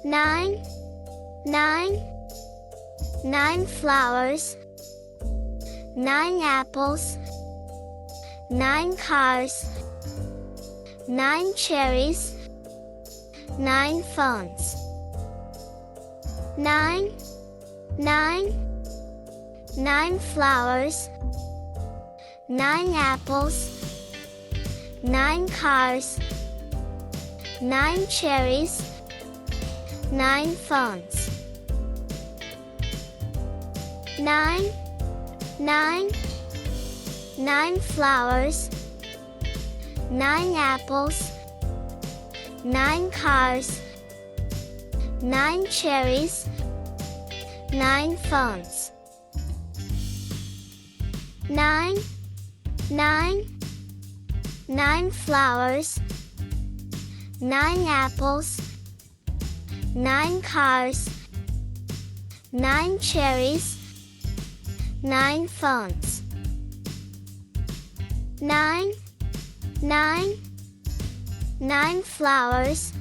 nine, nine, nine flowers, nine apples, nine cars, nine cherries, nine phones. Nine, nine, nine flowers, nine apples, nine cars, nine cherries, nine phones. Nine, nine, nine flowers, nine apples, nine cars, nine cherries, nine phones. Nine, nine, nine flowers, nine apples, nine cars, nine cherries, nine phones. Nine, nine, nine flowers,